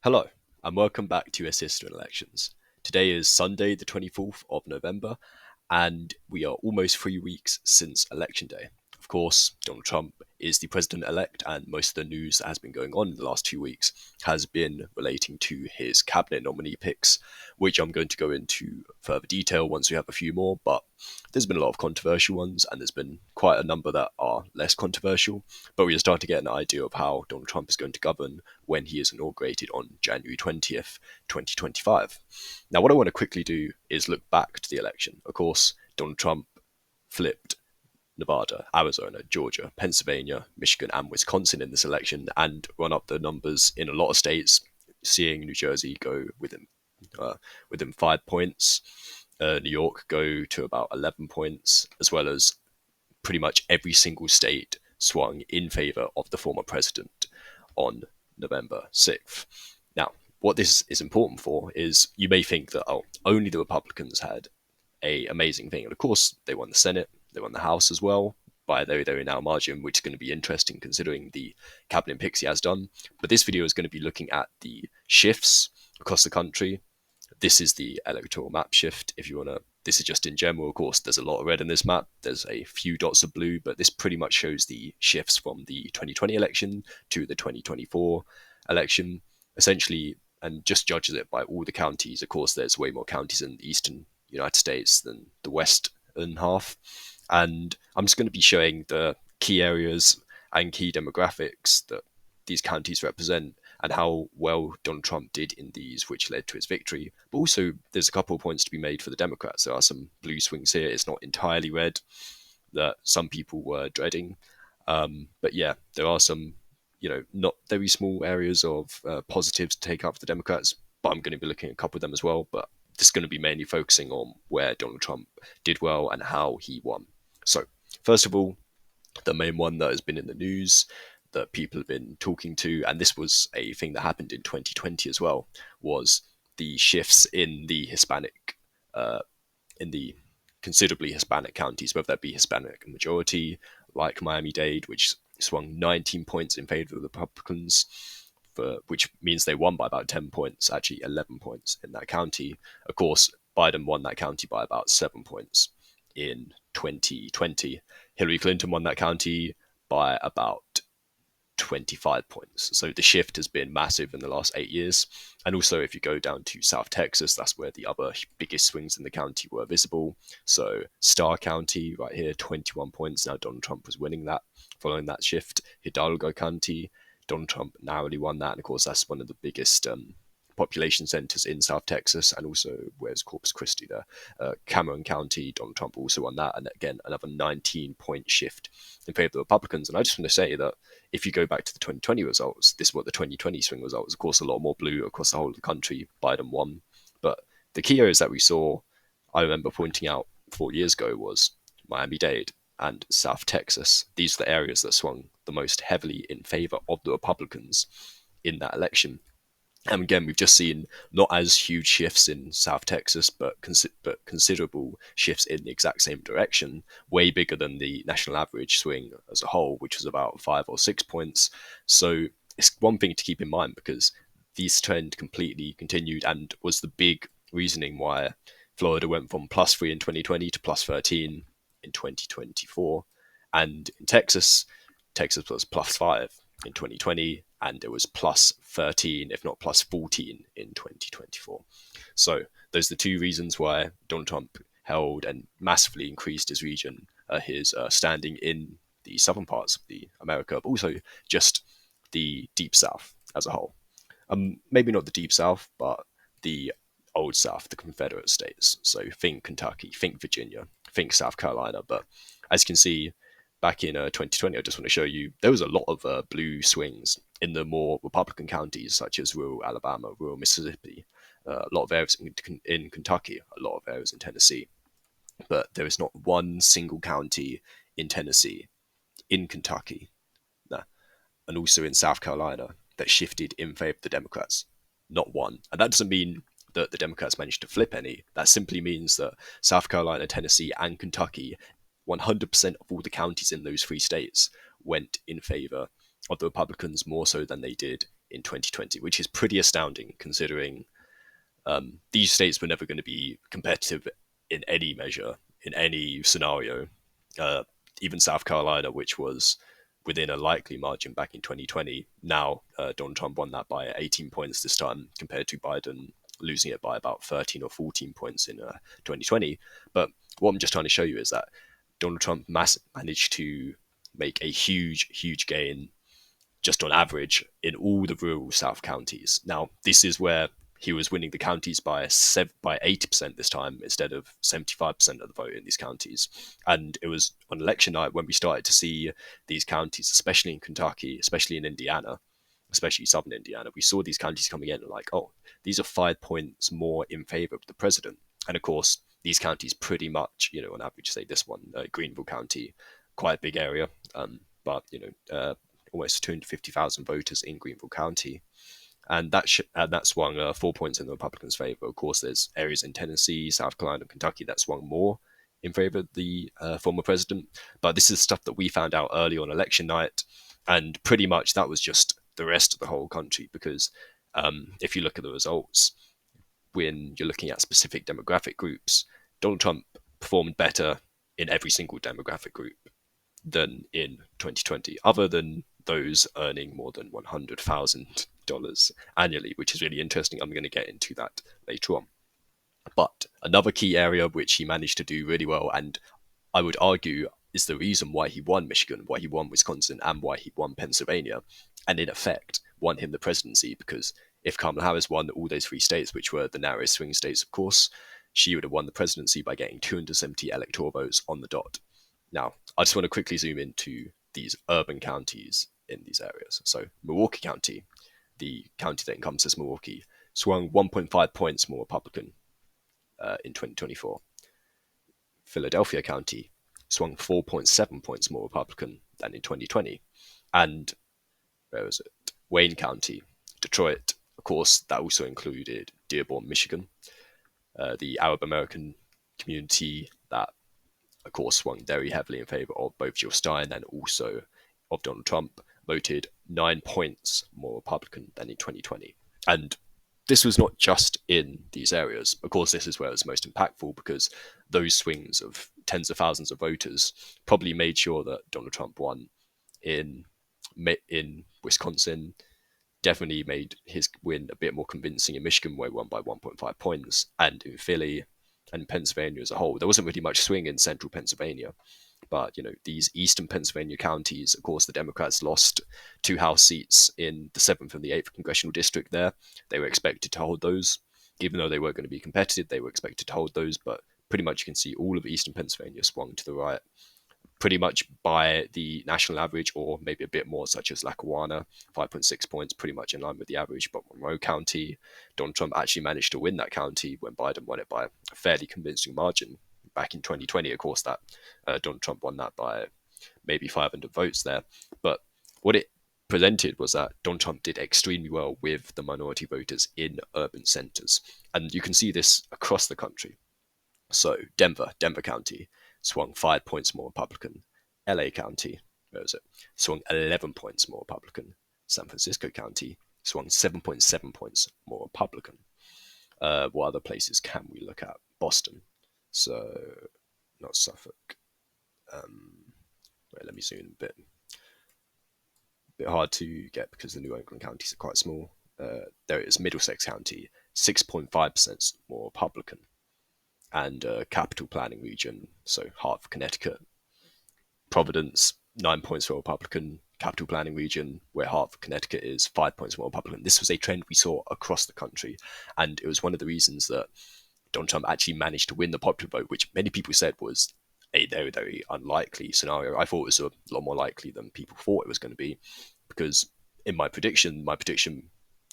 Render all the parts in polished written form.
Hello, and welcome back to Assist in Elections. Today is Sunday, the 24th of November, and we are almost 3 weeks since Election Day. Of course, Donald Trump is the president elect, and most of the news that has been going on in the last 2 weeks has been relating to his cabinet nominee picks, which I'm going to go into further detail once we have a few more. But there's been a lot of controversial ones, and there's been quite a number that are less controversial. But we are starting to get an idea of how Donald Trump is going to govern when he is inaugurated on January 20th, 2025. Now, what I want to quickly do is look back to the election. Of course, Donald Trump flipped Nevada, Arizona, Georgia, Pennsylvania, Michigan, and Wisconsin in this election and run up the numbers in a lot of states, seeing New Jersey go within 5 points, New York go to about 11 points, as well as pretty much every single state swung in favor of the former president on November 6th. Now, what this is important for is you may think that only the Republicans had a amazing thing, and of course they won the Senate, they won the House as well by a very very narrow margin, which is going to be interesting considering the cabinet picks he has done. But this video is going to be looking at the shifts across the country. This is the electoral map shift. If you want to, this is just in general. Of course, there's a lot of red in this map. There's a few dots of blue, but this pretty much shows the shifts from the 2020 election to the 2024 election, essentially, and just judges it by all the counties. Of course, there's way more counties in the eastern United States than the western half. And I'm just going to be showing the key areas and key demographics that these counties represent and how well Donald Trump did in these, which led to his victory. But also, there's a couple of points to be made for the Democrats. There are some blue swings here. It's not entirely red that some people were dreading. But yeah, there are some, not very small areas of positives to take up for the Democrats. But I'm going to be looking at a couple of them as well. But this is going to be mainly focusing on where Donald Trump did well and how he won. So, first of all, the main one that has been in the news that people have been talking to, and this was a thing that happened in 2020 as well, was the shifts in the in the considerably Hispanic counties, whether that be Hispanic majority, like Miami-Dade, which swung 19 points in favor of the Republicans, which means they won by about 10 points, actually 11 points in that county. Of course, Biden won that county by about 7 points in 2020. Hillary Clinton won that county by about 25 points. So the shift has been massive in the last 8 years. And also, if you go down to South Texas, that's where the other biggest swings in the county were visible. So Starr County, right here, 21 points. Now Donald Trump was winning that following that shift. Hidalgo County, Donald Trump narrowly won that. And of course, that's one of the biggest population centers in South Texas, and also where's Corpus Christi there. Cameron County, Donald Trump also won that, and again another 19-point shift in favor of the Republicans. And I just want to say that if you go back to the 2020 results, this is what the 2020 swing results. Of course, a lot more blue across the whole of the country. Biden won, but the key areas that we saw, I remember pointing out 4 years ago, was Miami-Dade and South Texas. These are the areas that swung the most heavily in favor of the Republicans in that election. And again, we've just seen not as huge shifts in South Texas, but considerable shifts in the exact same direction, way bigger than the national average swing as a whole, which was about 5 or 6 points. So it's one thing to keep in mind, because this trend completely continued and was the big reasoning why Florida went from +3 in 2020 to +13 in 2024. And in Texas was +5 in 2020, and it was +13, if not +14 in 2024. So those are the two reasons why Donald Trump held and massively increased his region, his standing in the southern parts of the America, but also just the Deep South as a whole. Maybe not the Deep South, but the Old South, the Confederate States. So think Kentucky, think Virginia, think South Carolina. But as you can see, back in 2020, I just want to show you, there was a lot of blue swings in the more Republican counties, such as rural Alabama, rural Mississippi, a lot of areas in Kentucky, a lot of areas in Tennessee. But there is not one single county in Tennessee, in Kentucky, nah, and also in South Carolina that shifted in favor of the Democrats. Not one. And that doesn't mean that the Democrats managed to flip any. That simply means that South Carolina, Tennessee, and Kentucky, 100% of all the counties in those three states went in favor of the Republicans more so than they did in 2020, which is pretty astounding considering these states were never going to be competitive in any measure, in any scenario. Uh, Even South Carolina, which was within a likely margin back in 2020, now Donald Trump won that by 18 points this time compared to Biden losing it by about 13 or 14 points in 2020. But what I'm just trying to show you is that Donald Trump managed to make a huge gain just on average in all the rural South counties. Now, this is where he was winning the counties by 80% this time instead of 75% of the vote in these counties. And it was on election night when we started to see these counties, especially in Kentucky, especially in Indiana, especially southern Indiana, we saw these counties coming in and like, oh, these are 5 points more in favor of the president. And of course, these counties pretty much, on average, say this one, Greenville County, quite a big area, but, almost 250,000 voters in Greenville County. And that swung 4 points in the Republicans' favor. Of course, there's areas in Tennessee, South Carolina, and Kentucky that swung more in favor of the former president. But this is stuff that we found out early on election night, and pretty much that was just the rest of the whole country. Because if you look at the results, when you're looking at specific demographic groups, Donald Trump performed better in every single demographic group than in 2020, other than those earning more than $100,000 annually, which is really interesting. I'm going to get into that later on. But another key area which he managed to do really well, and I would argue is the reason why he won Michigan, why he won Wisconsin, and why he won Pennsylvania, and in effect won him the presidency, because if Kamala Harris won all those three states, which were the narrowest swing states, of course, she would have won the presidency by getting 270 electoral votes on the dot. Now, I just want to quickly zoom into these urban counties in these areas. So Milwaukee County, the county that encompasses Milwaukee, swung 1.5 points more Republican in 2024. Philadelphia County swung 4.7 points more Republican than in 2020. And where was it? Wayne County, Detroit, of course, that also included Dearborn, Michigan, the Arab American community that, of course, swung very heavily in favor of both Jill Stein and also of Donald Trump, voted 9 points more Republican than in 2020. And this was not just in these areas. Of course, this is where it was most impactful, because those swings of tens of thousands of voters probably made sure that Donald Trump won in Wisconsin, definitely made his win a bit more convincing in Michigan, where he won by 1.5 points, and in Philly and Pennsylvania as a whole. There wasn't really much swing in central Pennsylvania, but these eastern Pennsylvania counties, of course, the Democrats lost 2 House seats in the 7th and the 8th congressional district there. They were expected to hold those. Even though they were going to be competitive, they were expected to hold those, but pretty much you can see all of eastern Pennsylvania swung to the right, pretty much by the national average, or maybe a bit more, such as Lackawanna, 5.6 points, pretty much in line with the average. But Monroe County, Donald Trump actually managed to win that county when Biden won it by a fairly convincing margin. Back in 2020, of course, that Donald Trump won that by maybe 500 votes there. But what it presented was that Donald Trump did extremely well with the minority voters in urban centers. And you can see this across the country. So Denver County, swung 5 points more Republican. LA County, where was it? Swung 11 points more Republican. San Francisco County swung 7.7 points more Republican. What other places can we look at? Boston. So, not Suffolk. Wait, let me zoom in a bit. A bit hard to get because the New England counties are quite small. There it is, Middlesex County, 6.5% more Republican. And Capital Planning Region, so Hartford, Connecticut. Providence, 9 points for Republican. Capital Planning Region, where Hartford, Connecticut is, 5 points more Republican. This was a trend we saw across the country, and it was one of the reasons that Donald Trump actually managed to win the popular vote, which many people said was a very, very unlikely scenario. I thought it was a lot more likely than people thought it was going to be, because in my prediction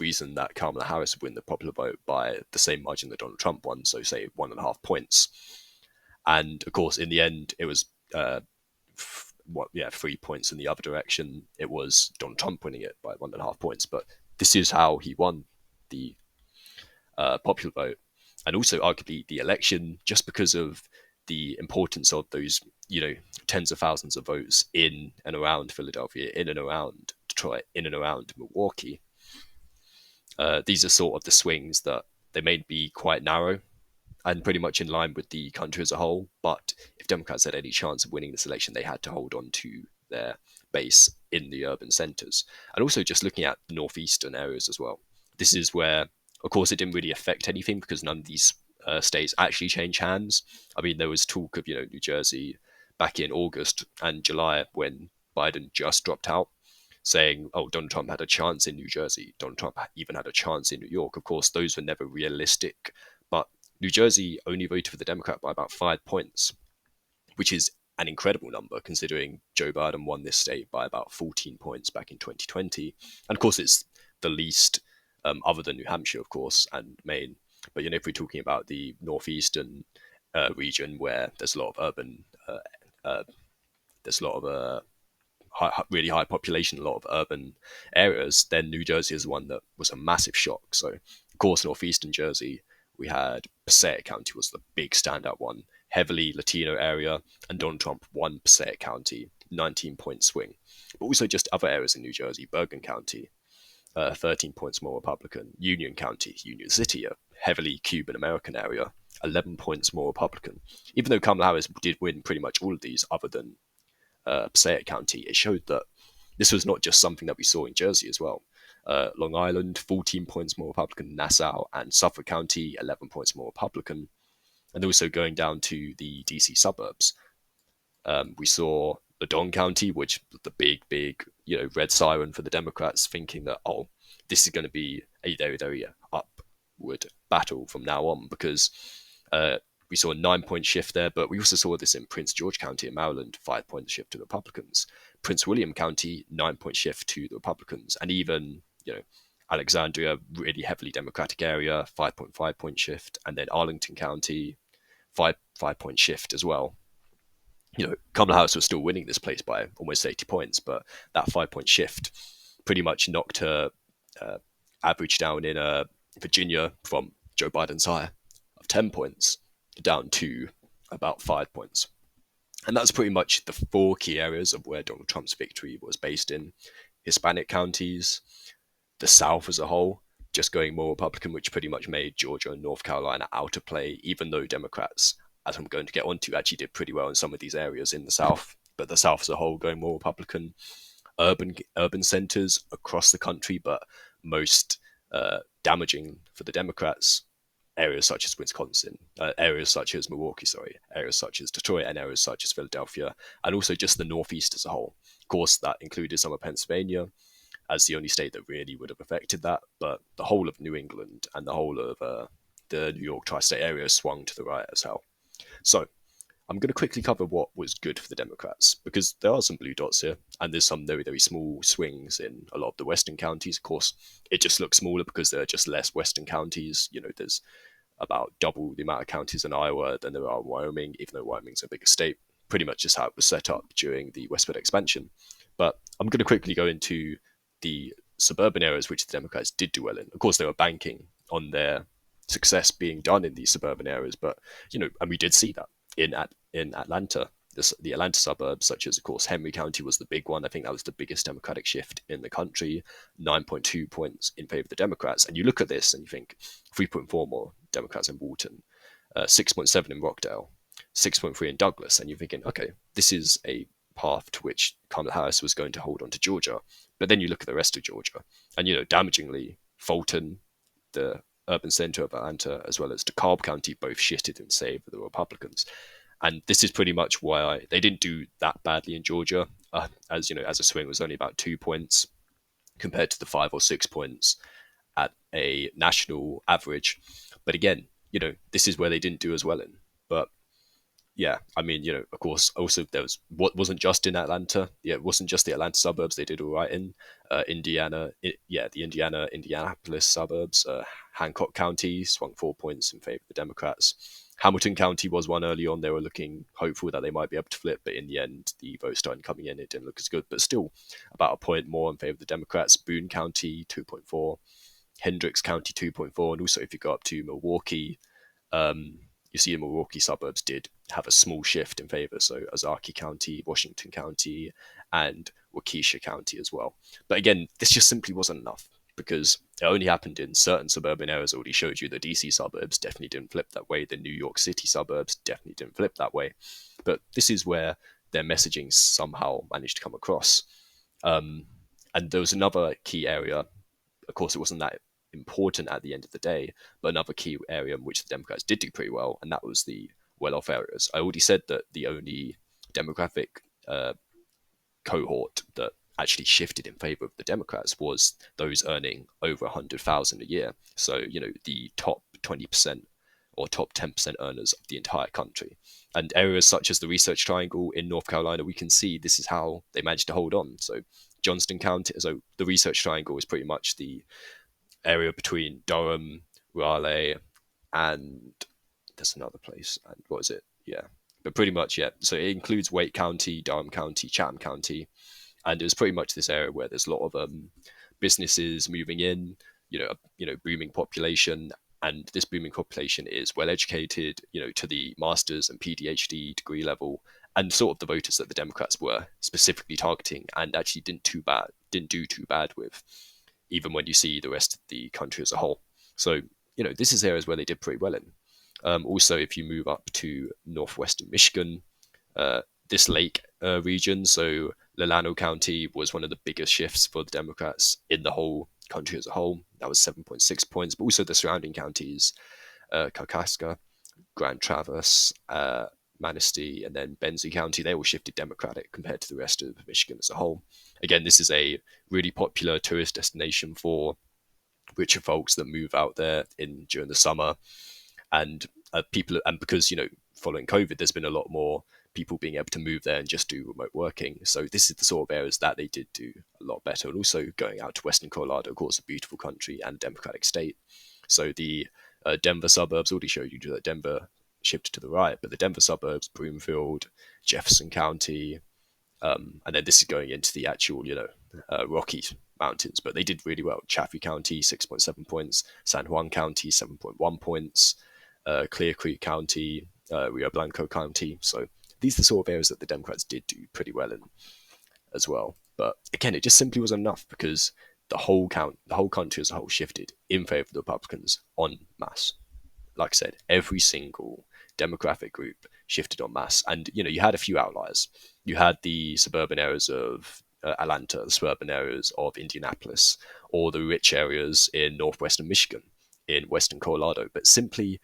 reason that Kamala Harris would win the popular vote by the same margin that Donald Trump won, so say 1.5 points. And of course, in the end, it was 3 points in the other direction. It was Donald Trump winning it by 1.5 points. But this is how he won the popular vote, and also arguably the election, just because of the importance of those, tens of thousands of votes in and around Philadelphia, in and around Detroit, in and around Milwaukee. These are sort of the swings that they may be quite narrow and pretty much in line with the country as a whole. But if Democrats had any chance of winning this election, they had to hold on to their base in the urban centres. And also just looking at the northeastern areas as well. This is where, of course, it didn't really affect anything because none of these states actually change hands. I mean, there was talk of, New Jersey back in August and July when Biden just dropped out, saying, oh, Donald Trump had a chance in New Jersey. Donald Trump even had a chance in New York. Of course, those were never realistic. But New Jersey only voted for the Democrat by about 5 points, which is an incredible number considering Joe Biden won this state by about 14 points back in 2020. And of course, it's the least, other than New Hampshire, of course, and Maine. But if we're talking about the northeastern region where there's a lot of urban, there's a lot of really high population, a lot of urban areas, then New Jersey is one that was a massive shock. So, of course, northeastern Jersey, we had Passaic County was the big standout one, heavily Latino area, and Donald Trump won Passaic County, 19-point swing. But also just other areas in New Jersey, Bergen County, 13 points more Republican, Union County, Union City, a heavily Cuban American area, 11 points more Republican. Even though Kamala Harris did win pretty much all of these, other than Passaic County, it showed that this was not just something that we saw in Jersey as well. Long Island, 14 points more Republican, Nassau and Suffolk County, 11 points more Republican. And also going down to the DC suburbs, we saw Ladon County, which the big, red siren for the Democrats, thinking that, oh, this is going to be a very, very upward battle from now on, because we saw a 9-point shift there, but we also saw this in Prince George County in Maryland, 5-point shift to the Republicans. Prince William County, 9-point shift to the Republicans. And even, Alexandria, really heavily Democratic area, 5.5-point shift. And then Arlington County, 5-point shift as well. Kamala Harris was still winning this place by almost 80 points, but that 5-point shift pretty much knocked her average down in Virginia from Joe Biden's high of 10 points down to about 5 points. And that's pretty much the 4 key areas of where Donald Trump's victory was based in. Hispanic counties, the South as a whole, just going more Republican, which pretty much made Georgia and North Carolina out of play, even though Democrats, as I'm going to get onto, actually did pretty well in some of these areas in the South. But the South as a whole going more Republican. Urban centers across the country, but most damaging for the Democrats, areas such as Wisconsin, areas such as Milwaukee, areas such as Detroit, and areas such as Philadelphia, and also just the Northeast as a whole. Of course, that included some of Pennsylvania as the only state that really would have affected that, but the whole of New England and the whole of the New York tri-state area swung to the right as well. So I'm going to quickly cover what was good for the Democrats, because there are some blue dots here, and there's some very, very small swings in a lot of the western counties. Of course, it just looks smaller because there are just less western counties. There's about double the amount of counties in Iowa than there are in Wyoming, even though Wyoming's a bigger state. Pretty much just how it was set up during the westward expansion. But I'm going to quickly go into the suburban areas which the Democrats did do well in. Of course, they were banking on their success being done in these suburban areas, but and we did see that in Atlanta. The Atlanta suburbs, such as, of course, Henry County was the big one. I think that was the biggest Democratic shift in the country, 9.2 points in favor of the Democrats. And you look at this and you think 3.4 more Democrats in Walton, 6.7 in Rockdale, 6.3 in Douglas. And you're thinking, okay, this is a path to which Kamala Harris was going to hold on to Georgia. But then you look at the rest of Georgia, and, damagingly, Fulton, the urban center of Atlanta, as well as DeKalb County, both shifted in favor of the Republicans. And this is pretty much why they didn't do that badly in Georgia, as a swing was only about 2 points compared to the 5 or 6 points at a national average. But again, this is where they didn't do as well in. But yeah, I mean, of course, also there was what wasn't just in Atlanta. Yeah, it wasn't just the Atlanta suburbs they did all right in. Indiana, the Indianapolis suburbs, Hancock County swung 4 points in favor of the Democrats. Hamilton County was one early on. They were looking hopeful that they might be able to flip, but in the end, the votes started coming in. It didn't look as good, but still about a point more in favor of the Democrats. Boone County, 2.4. Hendricks County, 2.4. And also, if you go up to Milwaukee, you see the Milwaukee suburbs did have a small shift in favor. So Ozaukee County, Washington County, and Waukesha County as well. But again, this just simply wasn't enough. because it only happened in certain suburban areas. I already showed you the DC suburbs definitely didn't flip that way. The New York City suburbs definitely didn't flip that way. But this is where their messaging somehow managed to come across. Um, and there was another key area. Of course, it wasn't that important at the end of the day, but another key area in which the Democrats did do pretty well, and that was the well-off areas. I already said that the only demographic cohort that actually shifted in favor of the Democrats was those earning over 100,000 a year. So, the top 20% or top 10% earners of the entire country. And areas such as the Research Triangle in North Carolina, we can see this is how they managed to hold on. So Johnston County, so the Research Triangle is pretty much the area between Durham, Raleigh, and there's another place. And what is it? Yeah. But pretty much, yeah. So it includes Wake County, Durham County, Chatham County, and it was pretty much this area where there's a lot of businesses moving in, booming population, and this booming population is well educated, to the master's and PhD degree level, and sort of the voters that the Democrats were specifically targeting, and actually didn't do too bad with, even when you see the rest of the country as a whole. So this is areas where they did pretty well in. Also, if you move up to northwestern Michigan, this lake region, so Lalano County was one of the biggest shifts for the Democrats in the whole country as a whole. That was 7.6 points, but also the surrounding counties, Kalkaska, Grand Traverse, Manistee, and then Benzie County, they all shifted Democratic compared to the rest of Michigan as a whole. Again, this is a really popular tourist destination for richer folks that move out there during the summer. And people, and because, following COVID, there's been a lot more people being able to move there and just do remote working. So this is the sort of areas that they did do a lot better. And also going out to Western Colorado, of course, a beautiful country and democratic state. So the Denver suburbs, already showed you that Denver shifted to the right, but the Denver suburbs, Broomfield, Jefferson County, and then this is going into the actual, Rocky Mountains, but they did really well. Chaffee County, 6.7 points. San Juan County, 7.1 points. Clear Creek County, Rio Blanco County. So these are the sort of areas that the Democrats did do pretty well in as well. But again, it just simply wasn't enough because the whole country as a whole shifted in favor of the Republicans en masse. Like I said, every single demographic group shifted en masse. And, you had a few outliers. You had the suburban areas of Atlanta, the suburban areas of Indianapolis, or the rich areas in northwestern Michigan, in western Colorado. But simply,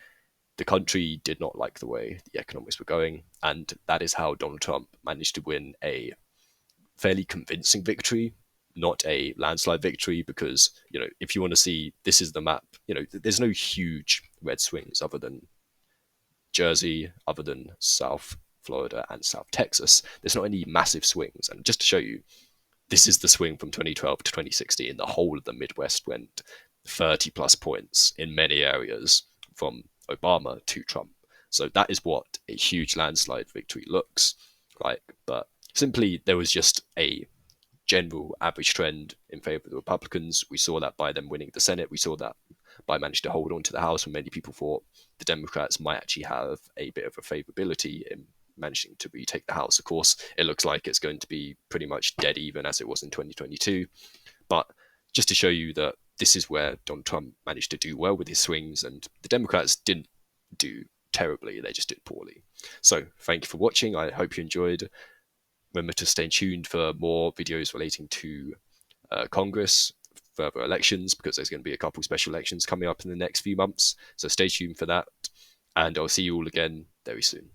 the country did not like the way the economics were going. And that is how Donald Trump managed to win a fairly convincing victory, not a landslide victory, because, if you want to see, this is the map, there's no huge red swings other than Jersey, other than South Florida and South Texas. There's not any massive swings. And just to show you, this is the swing from 2012 to 2016. The whole of the Midwest went 30 plus points in many areas from Obama to Trump. So that is what a huge landslide victory looks like. But simply, there was just a general average trend in favor of the Republicans. We saw that by them winning the Senate. We saw that by managing to hold on to the House when many people thought the Democrats might actually have a bit of a favorability in managing to retake the House. Of course, it looks like it's going to be pretty much dead even as it was in 2022. But just to show you that this is where Donald Trump managed to do well with his swings, and the Democrats didn't do terribly, they just did poorly. So thank you for watching. I hope you enjoyed. Remember to stay tuned for more videos relating to Congress, further elections, because there's going to be a couple special elections coming up in the next few months. So stay tuned for that, and I'll see you all again very soon.